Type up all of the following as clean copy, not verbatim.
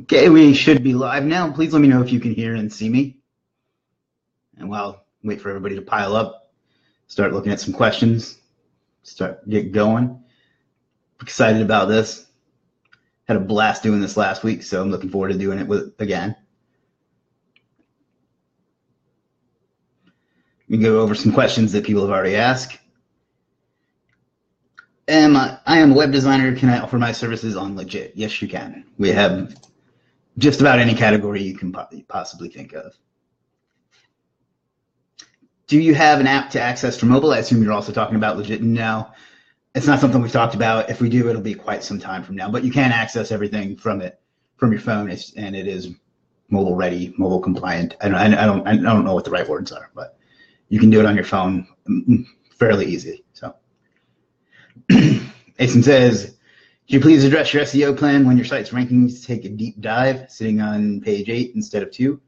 Okay, we should be live now. Please let me know if you can hear and see me. And while wait for everybody to pile up, start looking at some questions, get going. Excited about this. Had a blast doing this last week, so I'm looking forward to doing it again. We can go over some questions that people have already asked. I am a web designer. Can I offer my services on Legiit? Yes, you can. We have just about any category you can possibly think of. Do you have an app to access for mobile? I assume you're also talking about Legiit. No, it's not something we've talked about. If we do, it'll be quite some time from now. But you can access everything from your phone, and it is mobile ready, mobile compliant. I don't know what the right words are, but you can do it on your phone fairly easy. So, Asen says, could you please address your SEO plan when your site's rankings take a deep dive, sitting on page 8 instead of 2?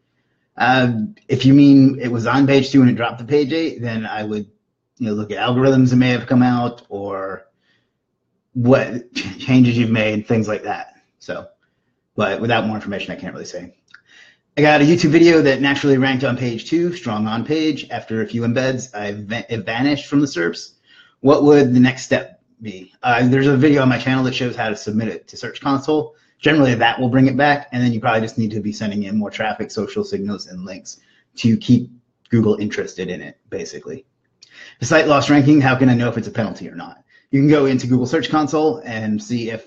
If you mean it was on page 2 and it dropped to page 8, then I would look at algorithms that may have come out or what changes you've made, things like that. So, but without more information, I can't really say. I got a YouTube video that naturally ranked on page 2, strong on page. After a few embeds, it vanished from the SERPs. What would the next step be? There's a video on my channel that shows how to submit it to Search Console. Generally, that will bring it back, and then you probably just need to be sending in more traffic, social signals, and links to keep Google interested in it, basically. The site lost ranking, how can I know if it's a penalty or not? You can go into Google Search Console and see if,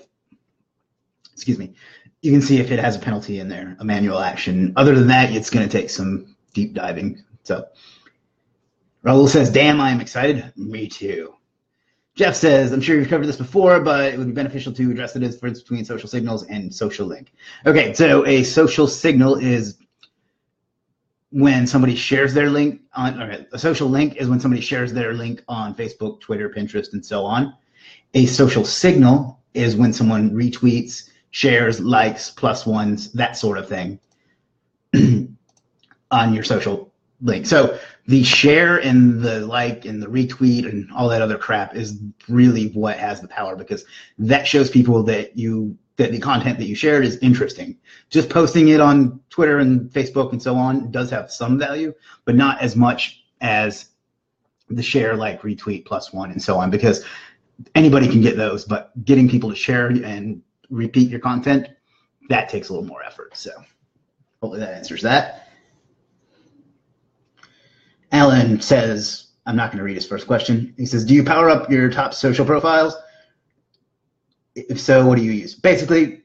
you can see if it has a penalty in there, a manual action. Other than that, it's going to take some deep diving. So, Raul says, damn, I'm excited. Me too. Jeff says, I'm sure you've covered this before, but it would be beneficial to address the difference between social signals and social link. Okay, so a social signal is when somebody shares their link on, a social link is when somebody shares their link on Facebook, Twitter, Pinterest, and so on. A social signal is when someone retweets, shares, likes, plus ones, that sort of thing on your social link. So the share and the like and the retweet and all that other crap is really what has the power, because that shows people that the content that you shared is interesting. Just posting it on Twitter and Facebook and so on does have some value, but not as much as the share, like, retweet, plus one, and so on, because anybody can get those, but getting people to share and repeat your content, that takes a little more effort. So hopefully that answers that. Alan says, I'm not going to read his first question. He says, do you power up your top social profiles? If so, what do you use? Basically,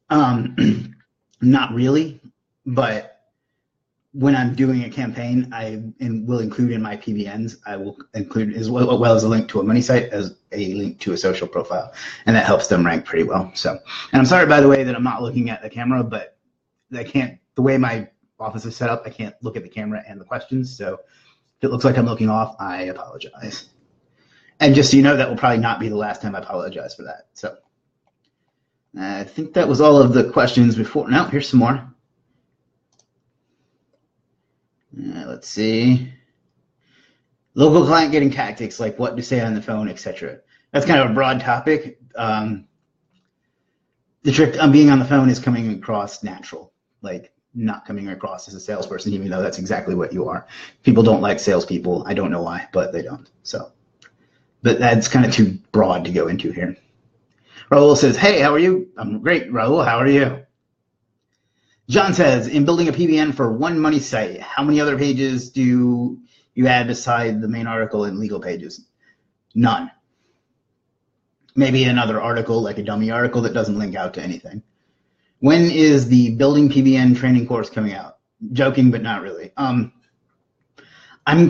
not really, but when I'm doing a campaign, I will include in my PBNs, I will include as well as a link to a money site as a link to a social profile, and that helps them rank pretty well. So, and I'm sorry, by the way, that I'm not looking at the camera, but I can't, the way my office is set up, I can't look at the camera and the questions. So if it looks like I'm looking off, I apologize. And just so you know, that will probably not be the last time I apologize for that. So I think that was all of the questions before. No, here's some more. Let's see. Local client getting tactics, like what to say on the phone, etc. That's kind of a broad topic. The trick on being on the phone is coming across natural, like not coming across as a salesperson, even though that's exactly what you are. People don't like salespeople. I don't know why, but they don't. So, but that's kind of too broad to go into here. Raul says, hey, how are you? I'm great, Raul. How are you? John says, in building a PBN for one money site, how many other pages do you add beside the main article and legal pages? None. Maybe another article, like a dummy article that doesn't link out to anything. When is the building PBN training course coming out? Joking, but not really. I'm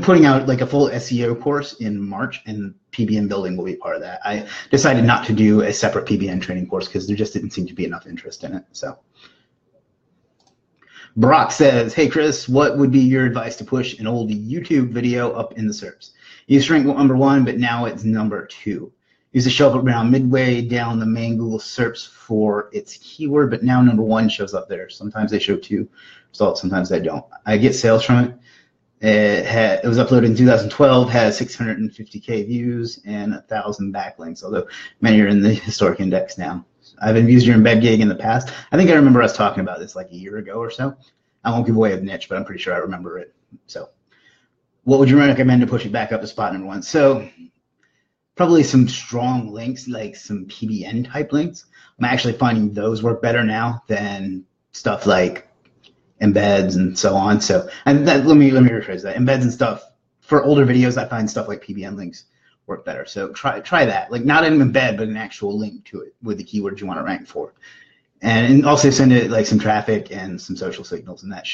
putting out like a full SEO course in March, and PBN building will be part of that. I decided not to do a separate PBN training course because there just didn't seem to be enough interest in it. So Brock says, hey, Chris, what would be your advice to push an old YouTube video up in the SERPs? You used to rank number 1, but now it's number 2. Used to show up around midway down the main Google SERPs for its keyword, but now number 1 shows up there. Sometimes they show 2 results, sometimes they don't. I get sales from it. It was uploaded in 2012, has 650K views and 1,000 backlinks, although many are in the historic index now. I've used your embed gig in the past. I think I remember us talking about this like a year ago or so. I won't give away a niche, but I'm pretty sure I remember it. So what would you recommend to push it back up to spot number one? So probably some strong links, like some PBN type links. I'm actually finding those work better now than stuff like embeds and so on. So, and that, let me rephrase that. Embeds and stuff for older videos, I find stuff like PBN links work better. So try that, like not an embed, but an actual link to it with the keywords you want to rank for, and also send it like some traffic and some social signals, and that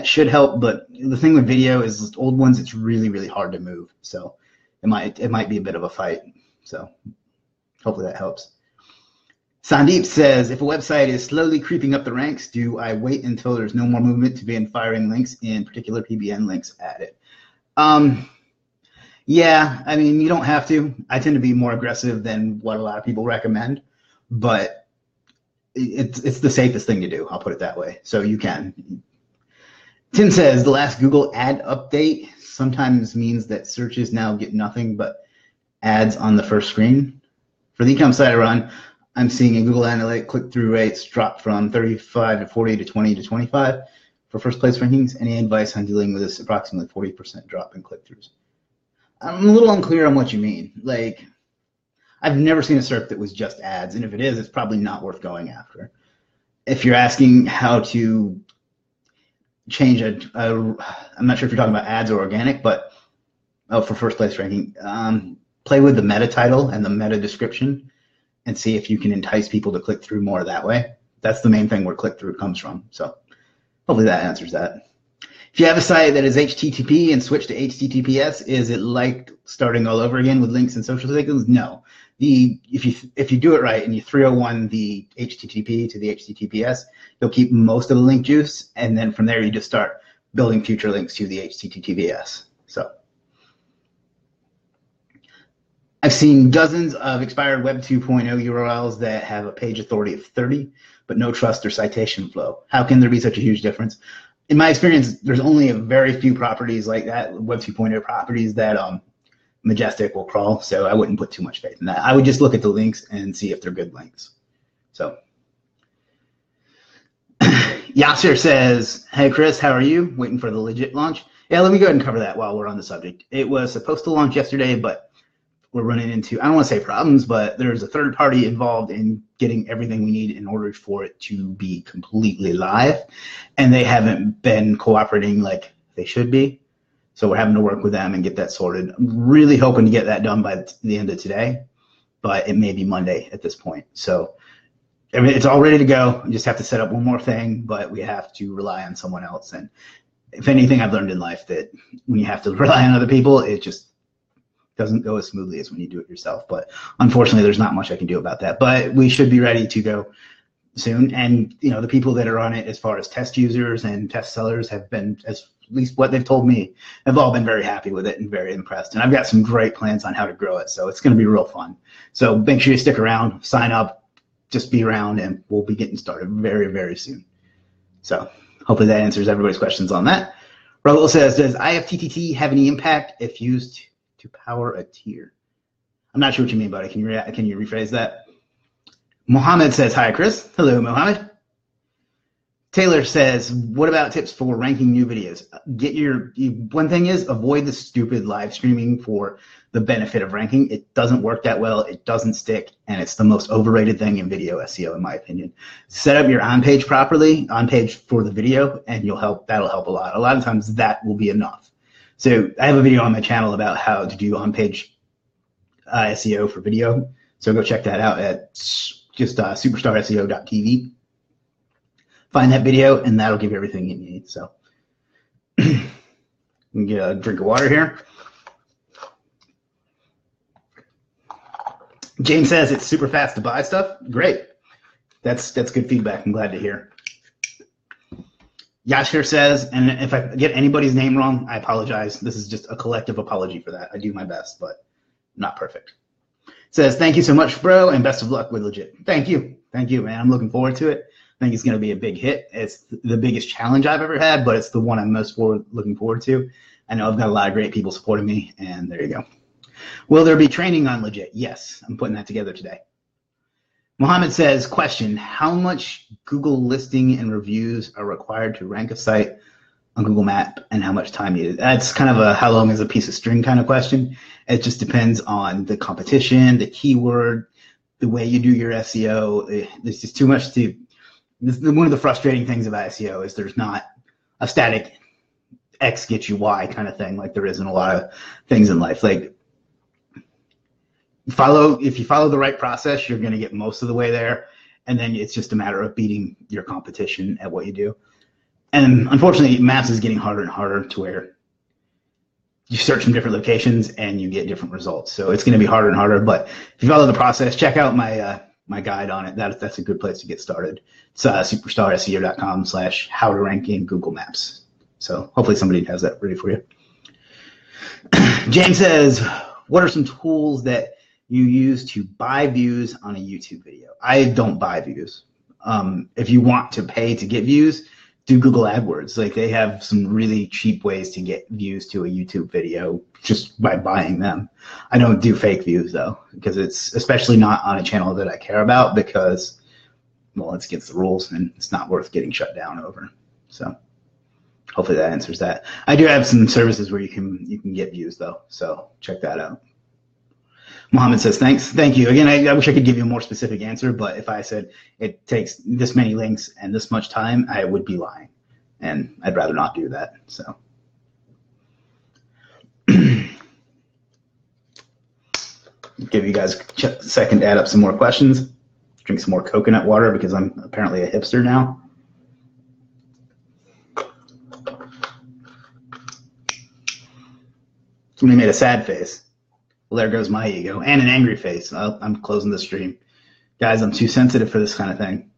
should help. But the thing with video is old ones, it's really hard to move. So it might be a bit of a fight. So hopefully that helps. Sandeep says, if a website is slowly creeping up the ranks, do I wait until there's no more movement to begin firing links, in particular PBN links added? Yeah, I mean, you don't have to. I tend to be more aggressive than what a lot of people recommend, but it's the safest thing to do. I'll put it that way. So you can. Tim says, the last Google ad update sometimes means that searches now get nothing but ads on the first screen. For the e-com site I run, I'm seeing in Google Analytics click-through rates drop from 35 to 40 to 20 to 25 for first place rankings. Any advice on dealing with this approximately 40% drop in click-throughs? I'm a little unclear on what you mean. Like, I've never seen a SERP that was just ads, and if it is, it's probably not worth going after. If you're asking how to change I'm not sure if you're talking about ads or organic, but for first place ranking, play with the meta title and the meta description and see if you can entice people to click through more that way. That's the main thing where click through comes from. So hopefully that answers that. If you have a site that is HTTP and switch to HTTPS, is it like starting all over again with links and social signals? No. If you do it right and you 301 the HTTP to the HTTPS, you'll keep most of the link juice, and then from there you just start building future links to the HTTPS. So I've seen dozens of expired Web 2.0 URLs that have a page authority of 30, but no trust or citation flow. How can there be such a huge difference? In my experience, there's only a very few properties like that, Web 2.0 properties, that Majestic will crawl, so I wouldn't put too much faith in that. I would just look at the links and see if they're good links. So Yasser says, hey Chris, how are you? Waiting for the Legiit launch? Yeah, let me go ahead and cover that while we're on the subject. It was supposed to launch yesterday, but we're running into, I don't want to say problems, but there's a third party involved in getting everything we need in order for it to be completely live, and they haven't been cooperating like they should be. So we're having to work with them and get that sorted. I'm really hoping to get that done by the end of today, but it may be Monday at this point. So I mean, it's all ready to go. We just have to set up one more thing, but we have to rely on someone else. And if anything, I've learned in life that when you have to rely on other people, it just doesn't go as smoothly as when you do it yourself. But unfortunately, there's not much I can do about that. But we should be ready to go soon. And you know, the people that are on it as far as test users and test sellers have been, as at least what they've told me, have all been very happy with it and very impressed. And I've got some great plans on how to grow it. So it's going to be real fun. So make sure you stick around, sign up, just be around, and we'll be getting started very soon. So hopefully that answers everybody's questions on that. Raul says, does IFTTT have any impact if used to power a tier? I'm not sure what you mean, buddy. Can you rephrase that? Mohammed says, hi, Chris. Hello, Mohammed. Taylor says, what about tips for ranking new videos? One thing is, avoid the stupid live streaming for the benefit of ranking. It doesn't work that well. It doesn't stick, and it's the most overrated thing in video SEO, in my opinion. Set up your on-page properly, on-page for the video, and that'll help a lot. A lot of times that will be enough. So I have a video on my channel about how to do on-page SEO for video. So go check that out at just superstarseo.tv. Find that video, and that'll give you everything you need. So let me get a drink of water here. James says it's super fast to buy stuff. Great. That's good feedback. I'm glad to hear. Yashir says, and if I get anybody's name wrong, I apologize. This is just a collective apology for that. I do my best, but not perfect. Says, thank you so much, bro, and best of luck with Legiit. Thank you, man. I'm looking forward to it. I think it's going to be a big hit. It's the biggest challenge I've ever had, but it's the one I'm most looking forward to. I know I've got a lot of great people supporting me, and there you go. Will there be training on Legiit? Yes, I'm putting that together today. Mohammed says, question, how much Google listing and reviews are required to rank a site on Google Map and how much time needed? That's kind of a how long is a piece of string kind of question. It just depends on the competition, the keyword, the way you do your SEO. There's just too much to, one of the frustrating things about SEO is there's not a static X gets you Y kind of thing like there is in a lot of things in life. Like if you follow the right process, you're going to get most of the way there. And then it's just a matter of beating your competition at what you do. And unfortunately, Maps is getting harder and harder to where you search from different locations and you get different results. So it's going to be harder and harder. But if you follow the process, check out my guide on it. That's a good place to get started. It's superstarseo.com/how to rank in Google Maps. So hopefully somebody has that ready for you. James says, what are some tools that you use to buy views on a YouTube video? I don't buy views. If you want to pay to get views, do Google AdWords. Like they have some really cheap ways to get views to a YouTube video just by buying them. I don't do fake views though, because it's especially not on a channel that I care about because, well, it's against the rules and it's not worth getting shut down over. So hopefully that answers that. I do have some services where you can get views though, so check that out. Mohammed says, thanks. Thank you. Again, I wish I could give you a more specific answer, but if I said it takes this many links and this much time, I would be lying. And I'd rather not do that. So give you guys a second to add up some more questions. Drink some more coconut water because I'm apparently a hipster now. Somebody made a sad face. Well, there goes my ego, and an angry face. I'm closing the stream. Guys, I'm too sensitive for this kind of thing.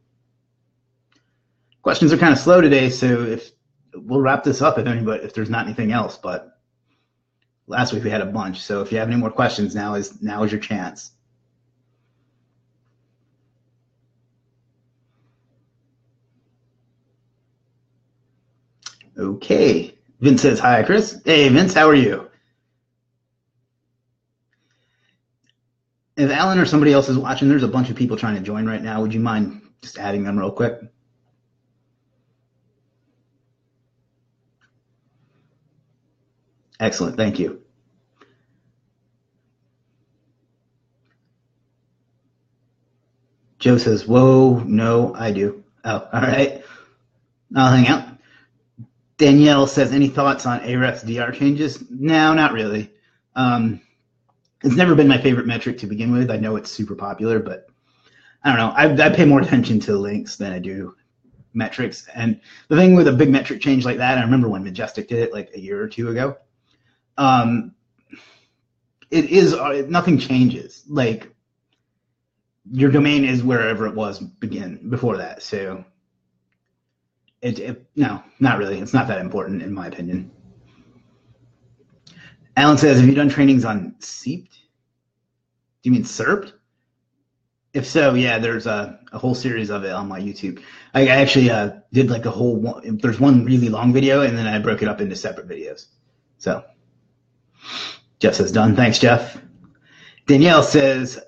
Questions are kind of slow today, so if we'll wrap this up if there's not anything else, but last week we had a bunch, so if you have any more questions, now is your chance. Okay. Vince says, hi, Chris. Hey, Vince, how are you? If Alan or somebody else is watching, there's a bunch of people trying to join right now. Would you mind just adding them real quick? Excellent, thank you. Joe says, whoa, no, I do. Oh, all right. I'll hang out. Danielle says, any thoughts on Ahrefs DR changes? No, not really. It's never been my favorite metric to begin with. I know it's super popular, but I don't know. I pay more attention to links than I do metrics. And the thing with a big metric change like that, I remember when Majestic did it like a year or two ago. Nothing changes. Like your domain is wherever it was before that. So no, not really. It's not that important in my opinion. Alan says, have you done trainings on SEEPed? Do you mean SERPed? If so, yeah, there's a whole series of it on my YouTube. I actually did like there's one really long video and then I broke it up into separate videos. So Jeff says, done. Thanks, Jeff. Danielle says,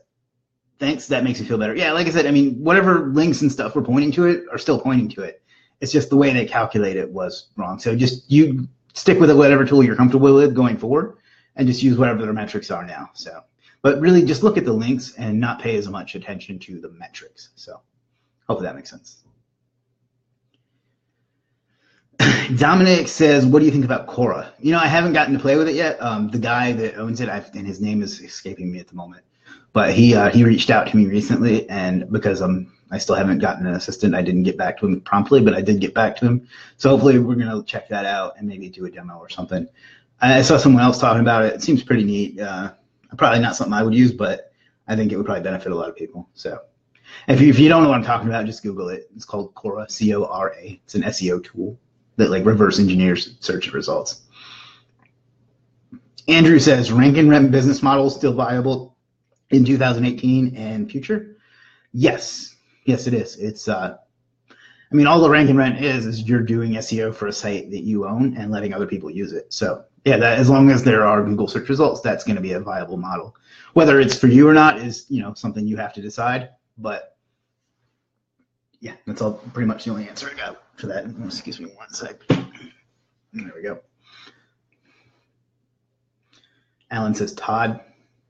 thanks, that makes me feel better. Yeah, like I said, I mean, whatever links and stuff were pointing to it are still pointing to it. It's just the way they calculate it was wrong. So just you stick with it, whatever tool you're comfortable with going forward, and just use whatever their metrics are now. So, but really just look at the links and not pay as much attention to the metrics. So hopefully that makes sense. Dominic says, what do you think about Quora? You know, I haven't gotten to play with it yet. The guy that owns it, and his name is escaping me at the moment, but he reached out to me recently, and because I still haven't gotten an assistant, I didn't get back to him promptly, but I did get back to him. So hopefully we're going to check that out and maybe do a demo or something. I saw someone else talking about it. It seems pretty neat. Probably not something I would use, but I think it would probably benefit a lot of people. So if you don't know what I'm talking about, just Google it. It's called Quora, C-O-R-A. It's an SEO tool that like reverse engineers search results. Andrew says, rank and rent business model still viable in 2018 and future? Yes, it is. It's I mean, all the rank and rent is you're doing SEO for a site that you own and letting other people use it. So yeah, that as long as there are Google search results, that's going to be a viable model. Whether it's for you or not is something you have to decide. But Yeah, that's all pretty much the only answer I got for that. Excuse me one sec. There we go. Alan says Todd.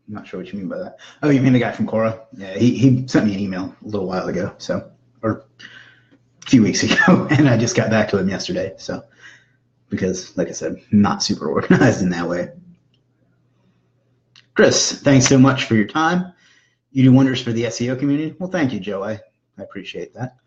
I'm not sure what you mean by that. Oh, you mean the guy from Quora? Yeah, he sent me an email a little while ago, or a few weeks ago, and I just got back to him yesterday. So, because, like I said, not super organized in that way. Chris, thanks so much for your time. You do wonders for the SEO community. Well, thank you, Joe. I appreciate that.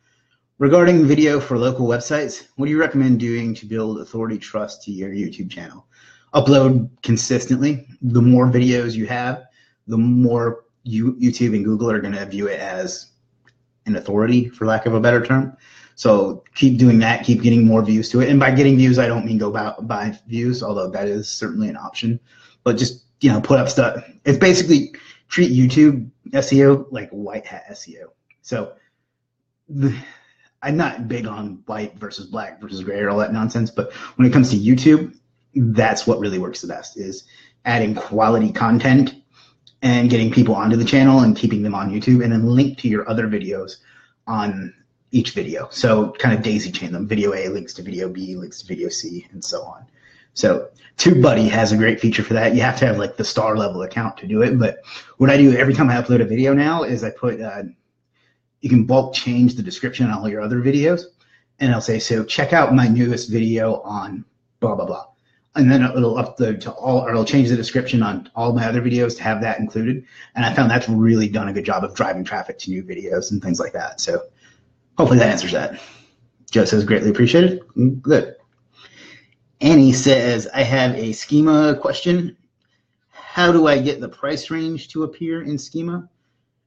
Regarding video for local websites, what do you recommend doing to build authority trust to your YouTube channel? Upload consistently. The more videos you have, the more YouTube and Google are going to view it as an authority, for lack of a better term. So keep doing that. Keep getting more views to it. And by getting views, I don't mean go buy views, although that is certainly an option. But just, put up stuff. It's basically treat YouTube SEO like white hat SEO. So I'm not big on white versus black versus gray or all that nonsense, but when it comes to YouTube, that's what really works the best, is adding quality content and getting people onto the channel and keeping them on YouTube, and then link to your other videos on each video. So kind of daisy chain them. Video A links to video B, links to video C, and so on. So TubeBuddy has a great feature for that. You have to have like the star level account to do it. But what I do every time I upload a video now is I put, you can bulk change the description on all your other videos. And I'll say, so check out my newest video on blah, blah, blah. And then it'll upload to all, or it'll change the description on all my other videos to have that included. And I found that's really done a good job of driving traffic to new videos and things like that. So hopefully that answers that. Joe says, greatly appreciated. Good. Annie says, I have a schema question. How do I get the price range to appear in schema?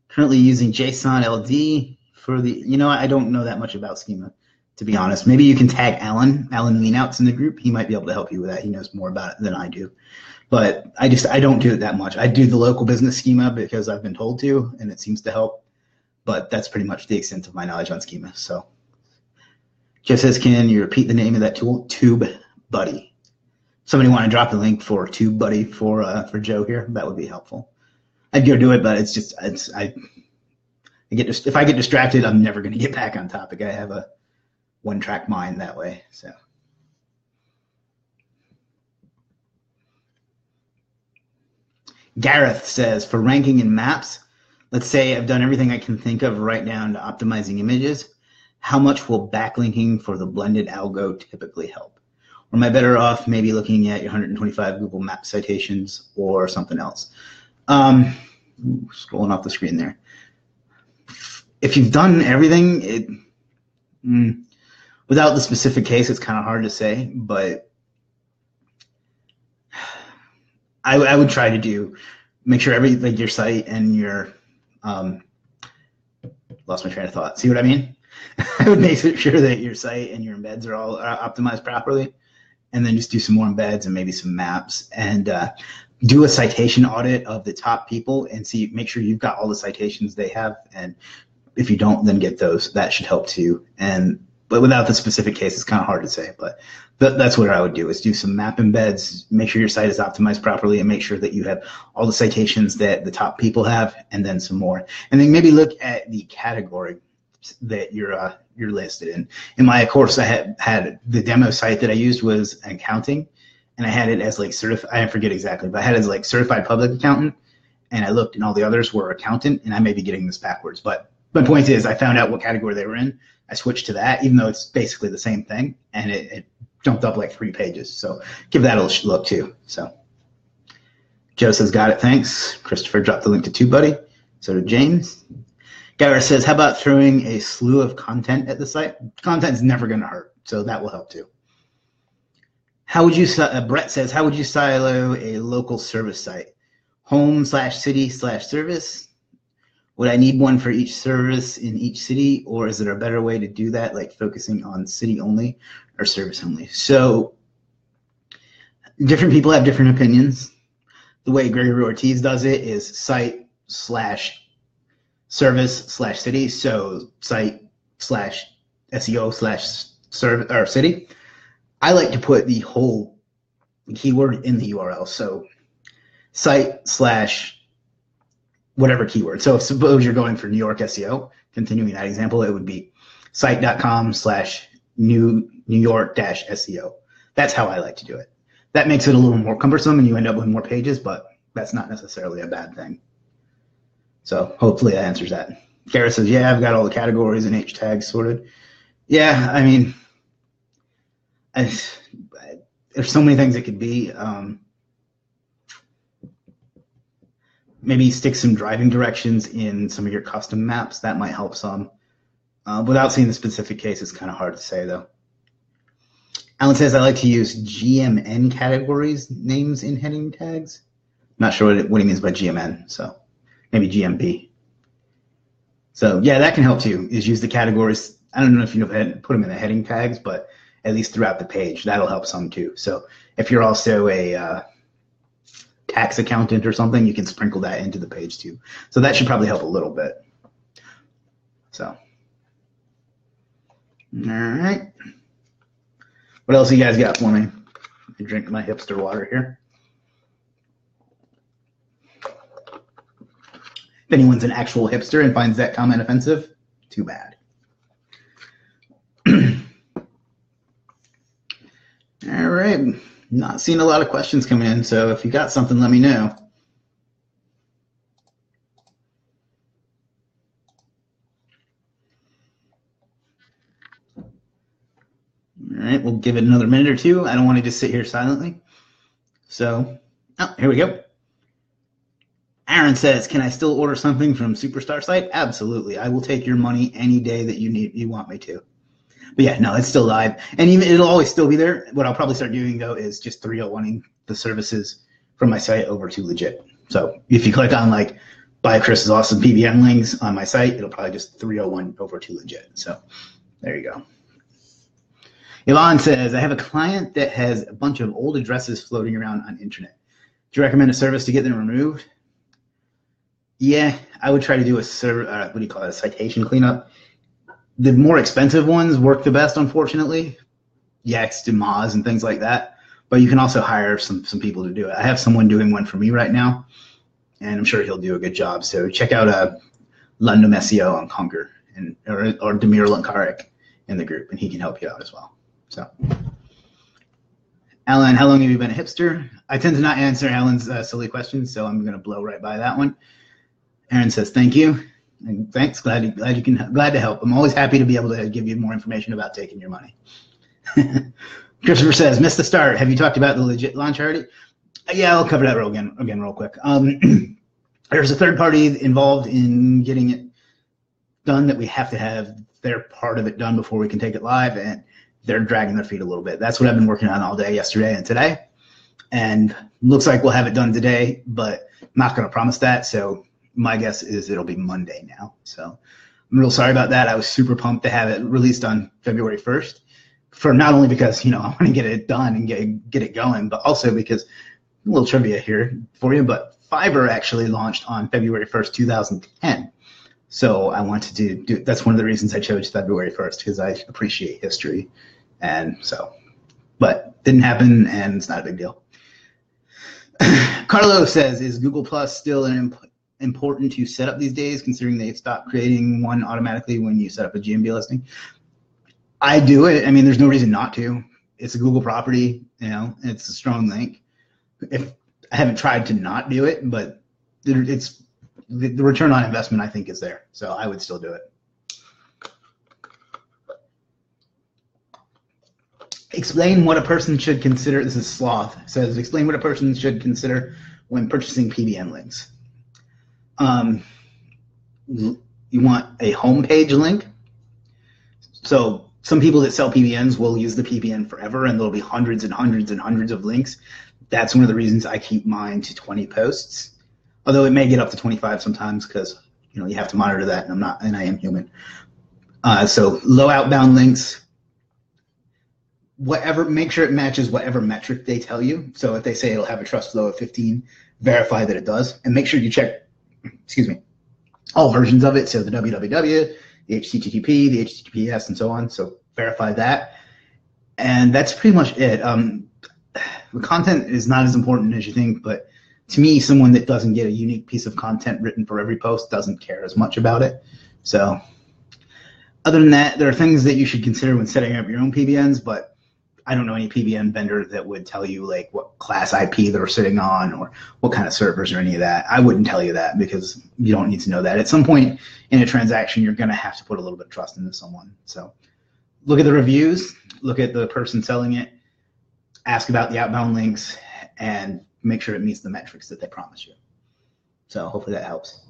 Currently using JSON LD for the, I don't know that much about schema, to be honest. Maybe you can tag Alan Leanouts in the group. He might be able to help you with that. He knows more about it than I do. But I don't do it that much. I do the local business schema because I've been told to, and it seems to help. But that's pretty much the extent of my knowledge on schema. So Jeff says, can you repeat the name of that tool? TubeBuddy. Somebody want to drop the link for TubeBuddy for Joe here? That would be helpful. I'd go do it, but if I get distracted, I'm never going to get back on topic. I have a one-track mind that way. So Gareth says, for ranking in maps, let's say I've done everything I can think of right down to optimizing images. How much will backlinking for the blended algo typically help? Or am I better off maybe looking at your 125 Google Map citations or something else? Scrolling off the screen there. If you've done everything, without the specific case, it's kind of hard to say, but I would try to make sure your site and your, lost my train of thought. See what I mean? I would make sure that your site and your embeds are all optimized properly, and then just do some more embeds and maybe some maps, and do a citation audit of the top people and make sure you've got all the citations they have. And if you don't, then get those. That should help too. But without the specific case, it's kind of hard to say. But that's what I would do, is do some map embeds, make sure your site is optimized properly, and make sure that you have all the citations that the top people have, and then some more. And then maybe look at the category that you're listed in. In my course, I had the demo site that I used was accounting, and I had it as like certified. I forget exactly, but I had it as like certified public accountant. And I looked, and all the others were accountant, and I may be getting this backwards. But my point is, I found out what category they were in. I switched to that, even though it's basically the same thing, and it jumped up like 3 pages. So give that a look too. So Joe says, got it, thanks. Christopher dropped the link to TubeBuddy. So did James. Garrett says, how about throwing a slew of content at the site? Content's never going to hurt, so that will help too. How would you, Brett says, how would you silo a local service site? Home/city/service? Would I need one for each service in each city, or is there a better way to do that, like focusing on city only or service only? So different people have different opinions. The way Gregory Ortiz does it is site/service/city. So site/SEO/service or city. I like to put the whole keyword in the URL. So site/whatever keyword. So suppose you're going for New York SEO, continuing that example, it would be site.com/New York SEO. That's how I like to do it. That makes it a little more cumbersome and you end up with more pages, but that's not necessarily a bad thing. So hopefully that answers that. Garrett says, yeah, I've got all the categories and H tags sorted. Yeah, I mean, there's so many things it could be. Maybe stick some driving directions in some of your custom maps. That might help some. Without seeing the specific case, it's kind of hard to say, though. Alan says, I like to use GMN categories names in heading tags. Not sure what he means by GMN, so maybe GMP. So yeah, that can help too, is use the categories. I don't know if you know put them in the heading tags, but at least throughout the page, that'll help some too. So if you're also a tax accountant or something, you can sprinkle that into the page too. So that should probably help a little bit. So, all right. What else you guys got for me? I drink my hipster water here. If anyone's an actual hipster and finds that comment offensive, too bad. All right, not seeing a lot of questions coming in, so if you got something, let me know. All right, we'll give it another minute or two. I don't want to just sit here silently. So, oh, here we go. Aaron says, can I still order something from Superstar site? Absolutely. I will take your money any day that you want me to. But yeah, no, it's still live. And even it'll always still be there. What I'll probably start doing, though, is just 301ing the services from my site over to Legiit. So if you click on, like, buy Chris's awesome PBN links on my site, it'll probably just 301 over to Legiit. So there you go. Yvonne says, I have a client that has a bunch of old addresses floating around on internet. Do you recommend a service to get them removed? Yeah, I would try to do a citation cleanup. The more expensive ones work the best, unfortunately. Yext and Moz and things like that. But you can also hire some people to do it. I have someone doing one for me right now, and I'm sure he'll do a good job. So check out London SEO on Conquer or Demir Lankarik in the group, and he can help you out as well. So, Alan, how long have you been a hipster? I tend to not answer Alan's silly questions, so I'm going to blow right by that one. Aaron says, thank you. And thanks. Glad to help. I'm always happy to be able to give you more information about taking your money. Christopher says, missed the start. Have you talked about the Legiit launch already? Yeah, I'll cover that again real quick. There's a third party involved in getting it done that we have to have their part of it done before we can take it live, and they're dragging their feet a little bit. That's what I've been working on all day yesterday and today. And looks like we'll have it done today, but I'm not going to promise that. So my guess is it'll be Monday now. So I'm real sorry about that. I was super pumped to have it released on February 1st, for not only because, I want to get it done and get it going, but also because, a little trivia here for you, but Fiverr actually launched on February 1st, 2010. So I wanted to do, that's one of the reasons I chose February 1st, because I appreciate history. And so, but didn't happen, and it's not a big deal. Carlo says, is Google Plus still important to set up these days, considering they've stopped creating one automatically when you set up a GMB listing? I do it. I mean, there's no reason not to. It's a Google property, it's a strong link. If I haven't tried to not do it, but it's the return on investment, I think, is there. So I would still do it. Explain what a person should consider. This is Sloth. It says, explain what a person should consider when purchasing PBN links. You want a homepage link. So some people that sell PBNs will use the PBN forever, and there'll be hundreds and hundreds and hundreds of links. That's one of the reasons I keep mine to 20 posts. Although it may get up to 25 sometimes, because you have to monitor that, and I am human. So low outbound links. Make sure it matches whatever metric they tell you. So if they say it'll have a trust flow of 15, verify that it does, and make sure you check, all versions of it. So the www, the HTTP, the HTTPS, and so on. So verify that, and that's pretty much it. The content is not as important as you think, but to me, someone that doesn't get a unique piece of content written for every post doesn't care as much about it. So Other than that, there are things that you should consider when setting up your own PBNs, but I don't know any PBN vendor that would tell you like what class IP they're sitting on or what kind of servers or any of that. I wouldn't tell you that because you don't need to know that. At some point in a transaction, you're going to have to put a little bit of trust into someone. So look at the reviews, look at the person selling it, ask about the outbound links, and make sure it meets the metrics that they promise you. So hopefully that helps.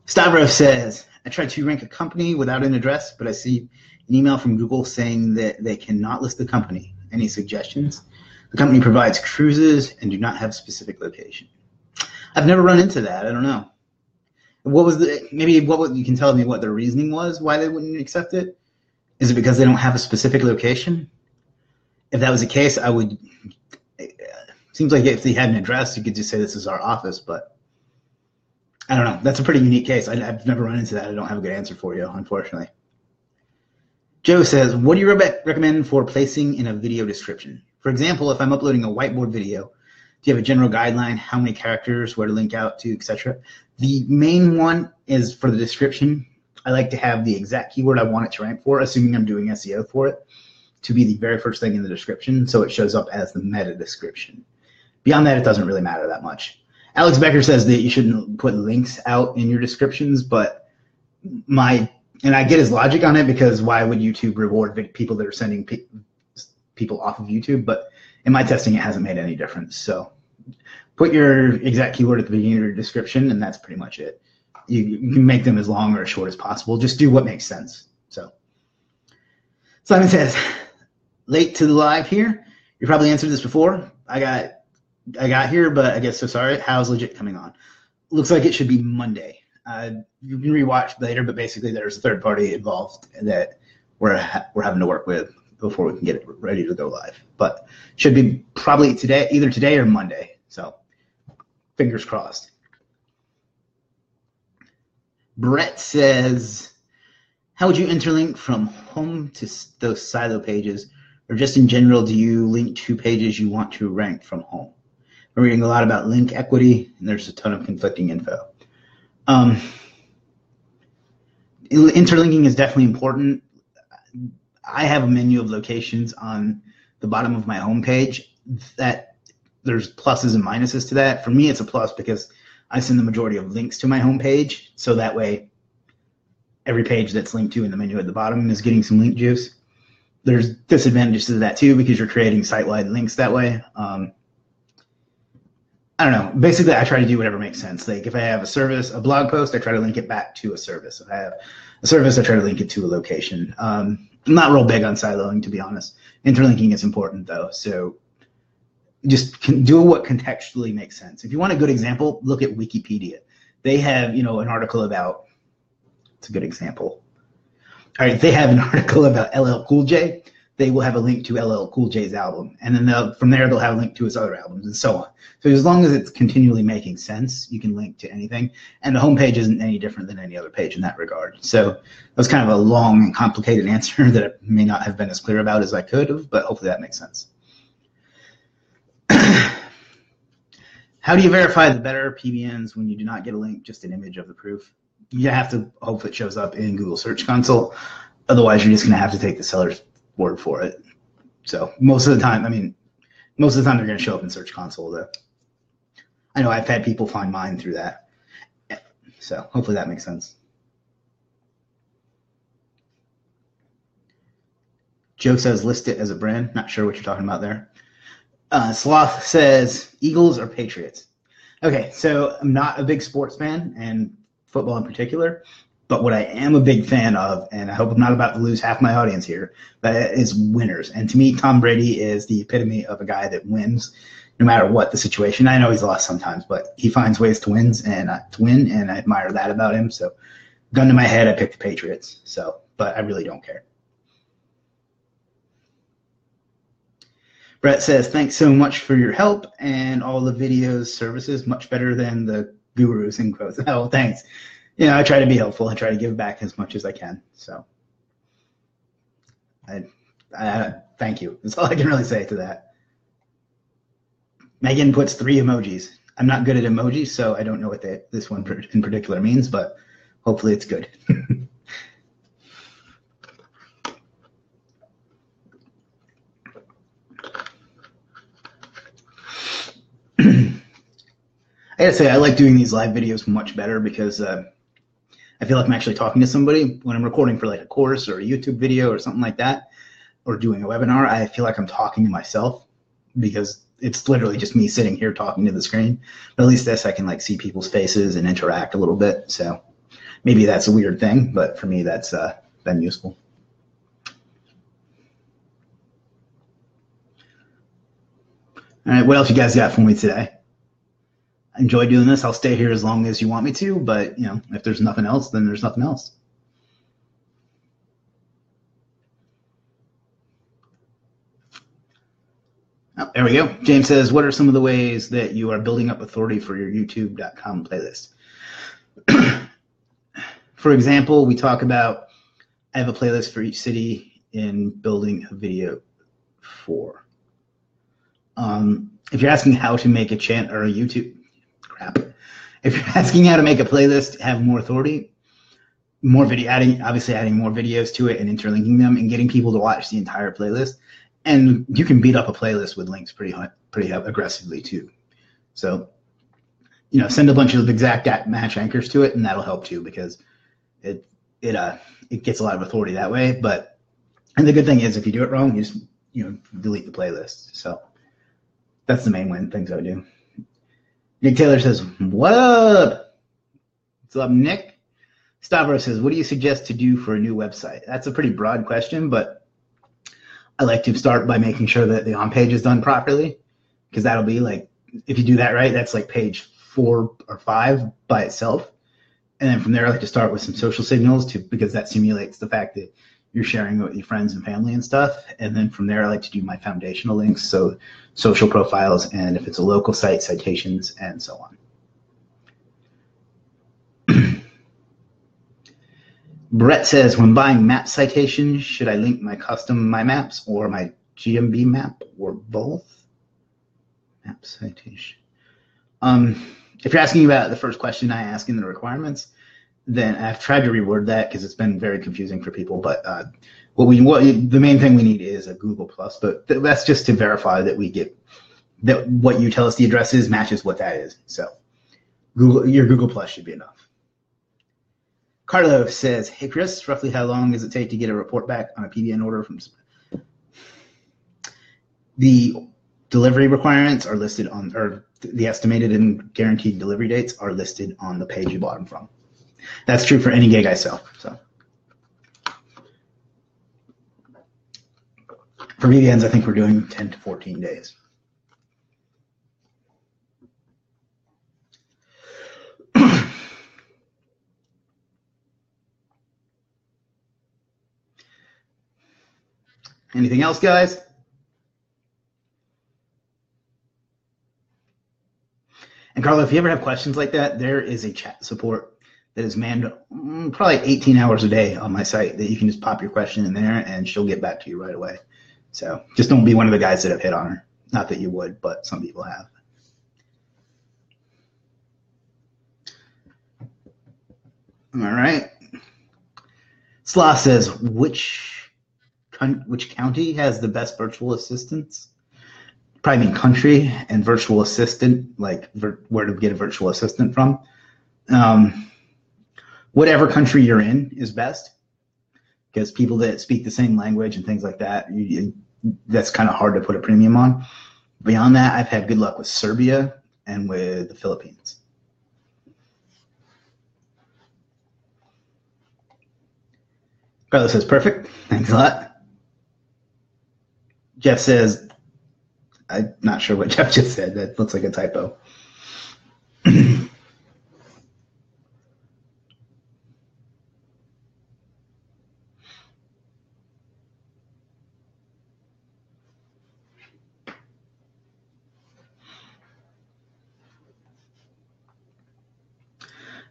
Stavros says, I tried to rank a company without an address, but I see an email from Google saying that they cannot list the company. Any suggestions? The company provides cruises and do not have specific location. I've never run into that. I don't know. What was you can tell me what their reasoning was, why they wouldn't accept it? Is it because they don't have a specific location? If that was the case, seems like if they had an address, you could just say this is our office, but I don't know. That's a pretty unique case. I've never run into that. I don't have a good answer for you, unfortunately. Joe says, what do you recommend for placing in a video description? For example, if I'm uploading a whiteboard video, do you have a general guideline, how many characters, where to link out to, etc.? The main one is for the description. I like to have the exact keyword I want it to rank for, assuming I'm doing SEO for it, to be the very first thing in the description, so it shows up as the meta description. Beyond that, it doesn't really matter that much. Alex Becker says that you shouldn't put links out in your descriptions, but and I get his logic on it, because why would YouTube reward people that are sending people off of YouTube? But in my testing, it hasn't made any difference. So put your exact keyword at the beginning of your description, and that's pretty much it. You can make them as long or as short as possible. Just do what makes sense. So Simon says, late to the live here. You probably answered this before. I got here, but I guess so sorry. How's Legiit coming on? Looks like it should be Monday. You can rewatch later, but basically there's a third party involved that we're having to work with before we can get it ready to go live. But should be probably either today or Monday. So fingers crossed. Brett says, how would you interlink from home to those silo pages, or just in general, do you link to pages you want to rank from home? We're reading a lot about link equity, and there's a ton of conflicting info. Interlinking is definitely important. I have a menu of locations on the bottom of my homepage that there's pluses and minuses to that. For me, it's a plus because I send the majority of links to my homepage, so that way every page that's linked to in the menu at the bottom is getting some link juice. There's disadvantages to that too, because you're creating site-wide links that way. I don't know. Basically, I try to do whatever makes sense. Like if I have a service, a blog post, I try to link it back to a service. If I have a service, I try to link it to a location. I'm not real big on siloing, to be honest. Interlinking is important though. So just do what contextually makes sense. If you want a good example, look at Wikipedia. They have, an article about, it's a good example. All right, they have an article about LL Cool J. They will have a link to LL Cool J's album. And then from there, they'll have a link to his other albums and so on. So as long as it's continually making sense, you can link to anything. And the homepage isn't any different than any other page in that regard. So that was kind of a long and complicated answer that I may not have been as clear about as I could have, but hopefully that makes sense. How do you verify the better PBNs when you do not get a link, just an image of the proof? You have to hope it shows up in Google Search Console. Otherwise, you're just going to have to take the seller's word for it. So most of the time they're going to show up in Search Console though. I know I've had people find mine through that. So hopefully that makes sense. Joe says list it as a brand. Not sure what you're talking about there. Sloth says Eagles or Patriots. Okay, so I'm not a big sports fan, and football in particular. But what I am a big fan of, and I hope I'm not about to lose half my audience here, that is winners. And to me, Tom Brady is the epitome of a guy that wins no matter what the situation. I know he's lost sometimes, but he finds ways to win, and I admire that about him. So gun to my head, I picked the Patriots. So, but I really don't care. Brett says, thanks so much for your help and all the videos, services, much better than the gurus in quotes. Oh, thanks. I try to be helpful. I try to give back as much as I can. So I thank you. That's all I can really say to that. Megan puts 3 emojis. I'm not good at emojis, so I don't know what this one in particular means, but hopefully it's good. I gotta say, I like doing these live videos much better because I feel like I'm actually talking to somebody. When I'm recording for like a course or a YouTube video or something like that, or doing a webinar, I feel like I'm talking to myself because it's literally just me sitting here talking to the screen. But at least this, I can like see people's faces and interact a little bit. So maybe that's a weird thing, but for me, that's been useful. All right, what else you guys got for me today? I enjoy doing this. I'll stay here as long as you want me to, but you know, if there's nothing else, then there's nothing else. Oh, there we go. James says, what are some of the ways that you are building up authority for your youtube.com playlist? For example, we talk about, I have a playlist for each city in building a video for. If you're asking how to make a channel or a YouTube, if you're asking how to make a playlist, have more authority, more video, obviously adding more videos to it and interlinking them and getting people to watch the entire playlist. And you can beat up a playlist with links pretty aggressively too. So, you know, send a bunch of exact match anchors to it, and that'll help too because it gets a lot of authority that way. And the good thing is, if you do it wrong, you just delete the playlist. So that's the main things I would do. Nick Taylor says, what up? What's up, Nick? Stavros says, what do you suggest to do for a new website? That's a pretty broad question, but I like to start by making sure that the on-page is done properly, because that'll be like, if you do that right, that's like page 4 or 5 by itself. And then from there, I like to start with some social signals because that simulates the fact that you're sharing it with your friends and family and stuff. And then from there, I like to do my foundational links, so social profiles, and if it's a local site, citations, and so on. Brett says, when buying map citations, should I link my maps or my GMB map or both? Map citation. If you're asking about the first question I ask in the requirements, then I've tried to reword that because it's been very confusing for people. But the main thing we need is a Google Plus, but that's just to verify that we get that what you tell us the address is matches what that is. So your Google Plus should be enough. Carlo says, hey Chris, roughly how long does it take to get a report back on a PBN order from? The delivery requirements are listed on, or the estimated and guaranteed delivery dates are listed on the page you bought them from. That's true for any gig I sell. So for PBNs, I think we're doing 10 to 14 days. Anything else, guys? And Carlo, if you ever have questions like that, there is a chat support that is manned probably 18 hours a day on my site that you can just pop your question in there and she'll get back to you right away. So just don't be one of the guys that have hit on her. Not that you would, but some people have. All right. Slaw says, which county has the best virtual assistants? Probably mean country and virtual assistant, like where to get a virtual assistant from. Whatever country you're in is best, because people that speak the same language and things like that, that's kind of hard to put a premium on. Beyond that, I've had good luck with Serbia and with the Philippines. Carlos says, perfect. Thanks a lot. Jeff says, I'm not sure what Jeff just said. That looks like a typo.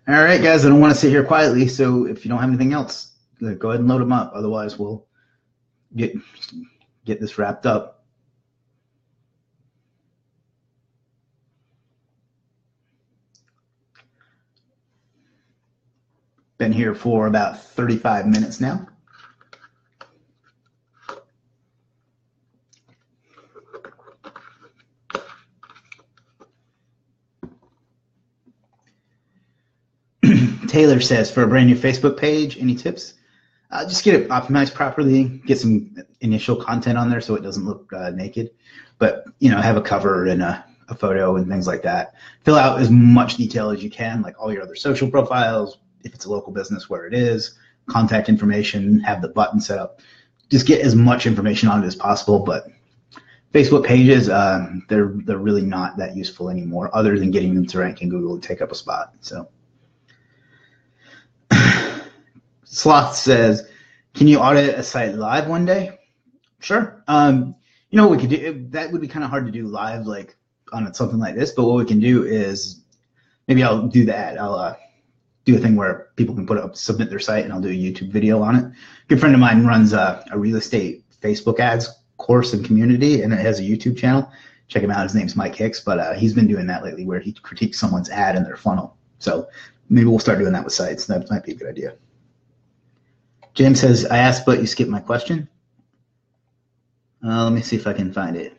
All right, guys, I don't want to sit here quietly, so if you don't have anything else, go ahead and load them up. Otherwise, we'll get this wrapped up. Been here for about 35 minutes now. Taylor says, for a brand new Facebook page, any tips? Just get it optimized properly, get some initial content on there so it doesn't look naked. But, have a cover and a photo and things like that. Fill out as much detail as you can, like all your other social profiles, if it's a local business, where it is, contact information, have the button set up. Just get as much information on it as possible. But Facebook pages, they're really not that useful anymore, other than getting them to rank in Google and take up a spot. So Sloth says, can you audit a site live one day? Sure. What we could do, that would be kind of hard to do live, like on something like this, but what we can do is, maybe I'll do that. I'll do a thing where people can submit their site, and I'll do a YouTube video on it. A good friend of mine runs a real estate Facebook ads course and community, and it has a YouTube channel. Check him out. His name's Mike Hicks, but he's been doing that lately, where he critiques someone's ad in their funnel. So maybe we'll start doing that with sites. That might be a good idea. James says, I asked, but you skipped my question. Let me see if I can find it.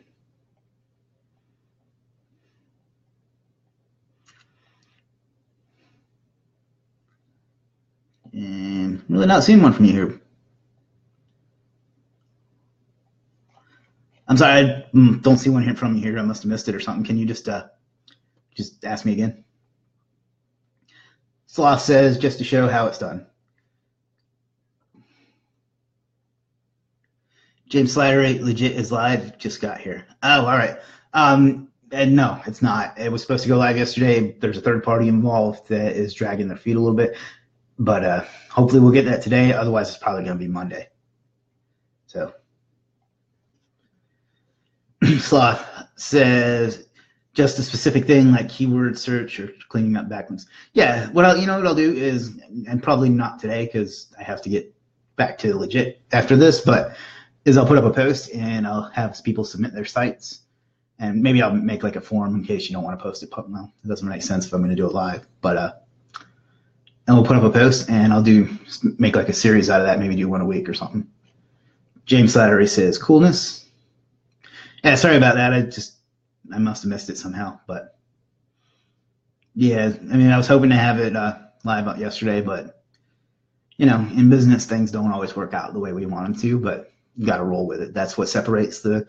And I'm really not seeing one from you here. I'm sorry, I don't see one here from you here. I must have missed it or something. Can you just ask me again? Sloth says, just to show how it's done. James Slattery, Legiit is live, just got here. Oh, all right. And no, it's not. It was supposed to go live yesterday. There's a third party involved that is dragging their feet a little bit. But hopefully we'll get that today. Otherwise, it's probably going to be Monday. So Sloth says, just a specific thing like keyword search or cleaning up backlinks. Yeah, what I'll do is, and probably not today because I have to get back to Legiit after this, but is I'll put up a post and I'll have people submit their sites, and maybe I'll make like a form in case you don't want to post it. Well, it doesn't make sense if I'm going to do it live, but and we'll put up a post and I'll make like a series out of that, maybe do one a week or something. James Slattery says, coolness. Yeah, sorry about that. I must have missed it somehow, but yeah, I was hoping to have it live yesterday, but in business, things don't always work out the way we want them to, but you got to roll with it. That's what separates the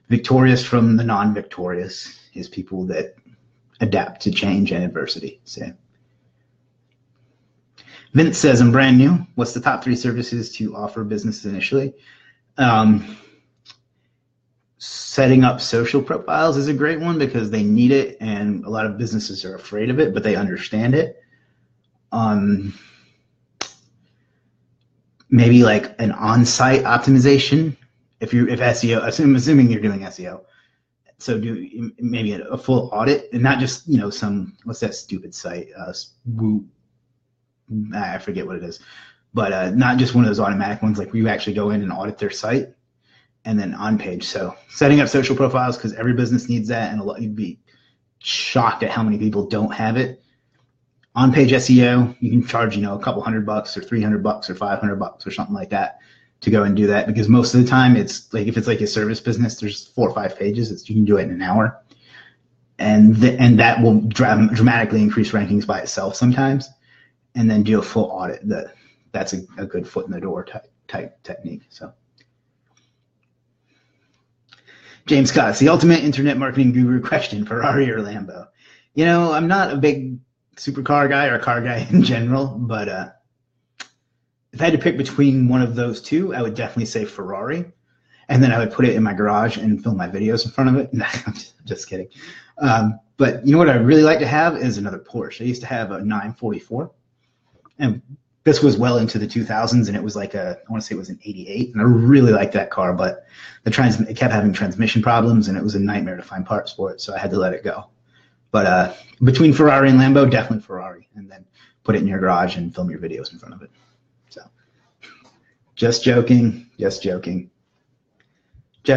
victorious from the non-victorious, is people that adapt to change and adversity. So Vince says, I'm brand new. What's the top 3 services to offer businesses initially? Setting up social profiles is a great one because they need it, and a lot of businesses are afraid of it, but they understand it. Maybe like an on-site optimization. If SEO, assuming you're doing SEO, so do maybe a full audit, and not just some, what's that stupid site? I forget what it is, but not just one of those automatic ones, like where you actually go in and audit their site, and then on page. So setting up social profiles, because every business needs that, and you'd be shocked at how many people don't have it. On page SEO, you can charge a couple $100 or $300 or $500 or something like that to go and do that, because most of the time it's like, if it's like a service business, there's 4 or 5 pages. You can do it in an hour, and that will dramatically increase rankings by itself sometimes. And then do a full audit. That's a good foot in the door type technique. So James Scott, the ultimate internet marketing guru question: Ferrari or Lambo? I'm not a big supercar guy or car guy in general, but if I had to pick between one of those two, I would definitely say Ferrari, and then I would put it in my garage and film my videos in front of it. Nah, I'm just kidding. But what I'd really like to have is another Porsche. I used to have a 944. And this was well into the 2000s, and it was like I want to say it was an 88, and I really liked that car, but it kept having transmission problems, and it was a nightmare to find parts for it, so I had to let it go. But between Ferrari and Lambo, definitely Ferrari, and then put it in your garage and film your videos in front of it. So just joking. Jeff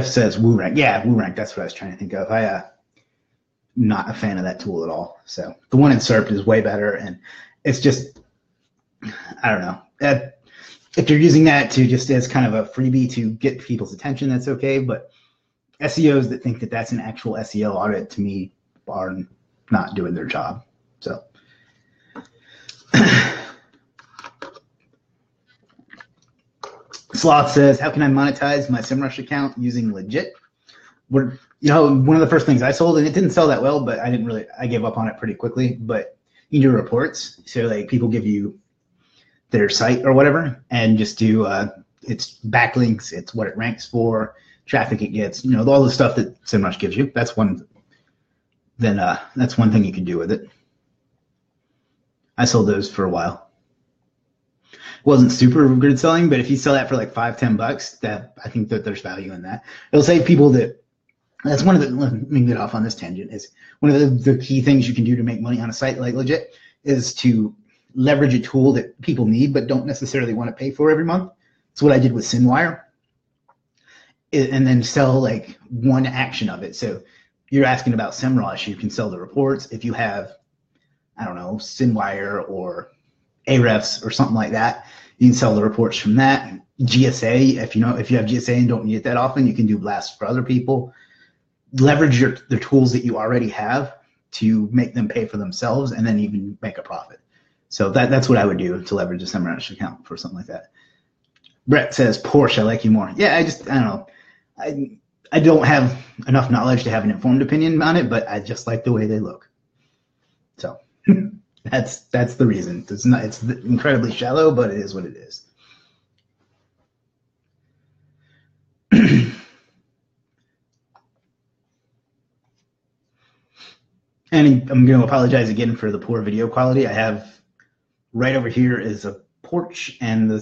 says WooRank. Yeah, WooRank, that's what I was trying to think of. I'm not a fan of that tool at all. So the one in SERP is way better, and it's just, I don't know. If you're using that to just as kind of a freebie to get people's attention, that's okay. But SEOs that think that that's an actual SEO audit, to me, are not doing their job. So Sloth says, how can I monetize my SEMrush account using Legiit? One of the first things I sold, and it didn't sell that well, but I gave up on it pretty quickly, but you do reports. So like people give you their site or whatever and just do, it's backlinks, it's what it ranks for, traffic it gets, all the stuff that SEMrush gives you. That's one thing you can do with it. I sold those for a while. Wasn't super good at selling, but if you sell that for like $5-10, that I think that there's value in that. It'll save people that's one of the, let me get off on this tangent, is one of the key things you can do to make money on a site like Legiit is to leverage a tool that people need but don't necessarily want to pay for every month. That's what I did with Sinwire, and then sell like one action of it. So you're asking about SEMrush, you can sell the reports. If you have, I don't know, Sinwire or Ahrefs or something like that, you can sell the reports from that. GSA, if you have GSA and don't need it that often, you can do blasts for other people. Leverage the tools that you already have to make them pay for themselves and then even make a profit. So that's what I would do to leverage a SEMrush account for something like that. Brett says, Porsche, I like you more. Yeah, I don't know. I don't have enough knowledge to have an informed opinion on it, but I just like the way they look. So that's the reason. It's incredibly shallow, but it is what it is. And I'm going to apologize again for the poor video quality. I have right over here is a porch, and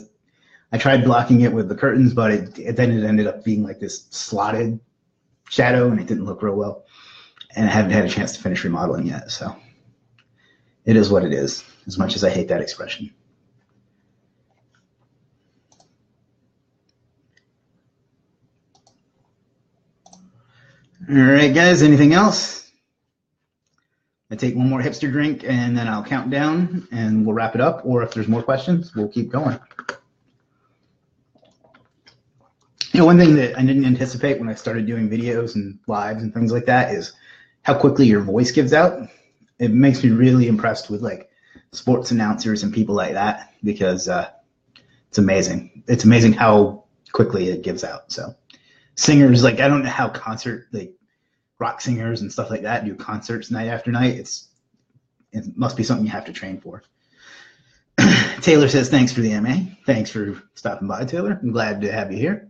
I tried blocking it with the curtains, but then it ended up being like this slotted shadow, and it didn't look real well. And I haven't had a chance to finish remodeling yet, so it is what it is, as much as I hate that expression. All right, guys, anything else? I take one more hipster drink and then I'll count down and we'll wrap it up. Or if there's more questions, we'll keep going. One thing that I didn't anticipate when I started doing videos and lives and things like that is how quickly your voice gives out. It makes me really impressed with like sports announcers and people like that, because it's amazing. It's amazing how quickly it gives out. So singers, like I don't know how rock singers and stuff like that do concerts night after night. It must be something you have to train for. Taylor says, thanks for the MA. Thanks for stopping by, Taylor. I'm glad to have you here.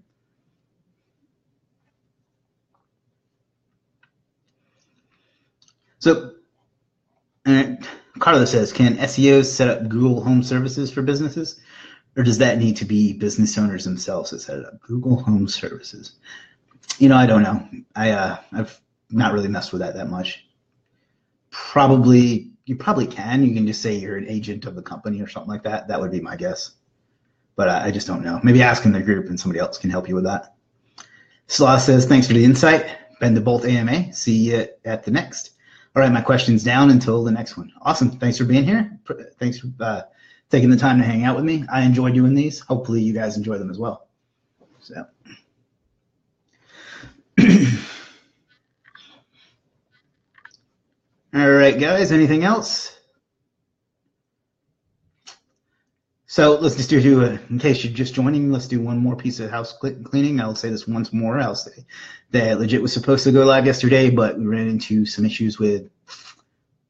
So Carla says, can SEOs set up Google Home Services for businesses, or does that need to be business owners themselves that set it up? Google Home Services. I don't know. I've not really messed with that much. You probably can. You can just say you're an agent of the company or something like that. That would be my guess. But I just don't know. Maybe ask in the group and somebody else can help you with that. Sloth says, thanks for the insight. Ben the Bolt AMA. See you at the next. All right, my question's down until the next one. Awesome. Thanks for being here. Thanks for taking the time to hang out with me. I enjoy doing these. Hopefully you guys enjoy them as well. So. All right, guys, anything else? So let's just do in case you're just joining, let's do one more piece of house cleaning. I'll say this once more. I'll say that Legiit was supposed to go live yesterday, but we ran into some issues with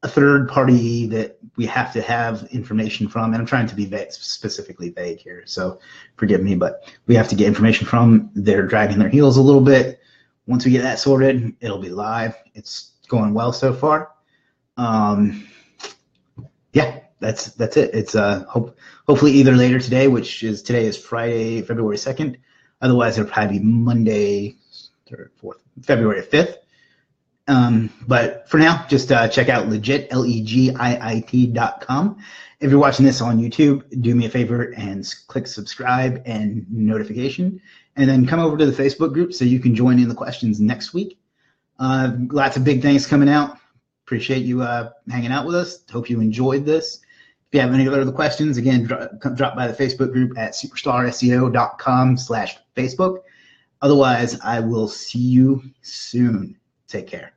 a third party that we have to have information from. And I'm trying to be specifically vague here, so forgive me, but we have to get information from. They're dragging their heels a little bit. Once we get that sorted, it'll be live. It's going well so far. Yeah, that's it. It's hopefully either later today, today is Friday, February 2nd. Otherwise, it'll probably be Monday, 3rd, 4th, February 5th. But for now, just check out Legiit, Legiit.com. If you're watching this on YouTube, do me a favor and click subscribe and notification, and then come over to the Facebook group so you can join in the questions next week. Lots of big things coming out. Appreciate you hanging out with us. Hope you enjoyed this. If you have any other questions, again, drop by the Facebook group at superstarseo.com/Facebook. Otherwise, I will see you soon. Take care.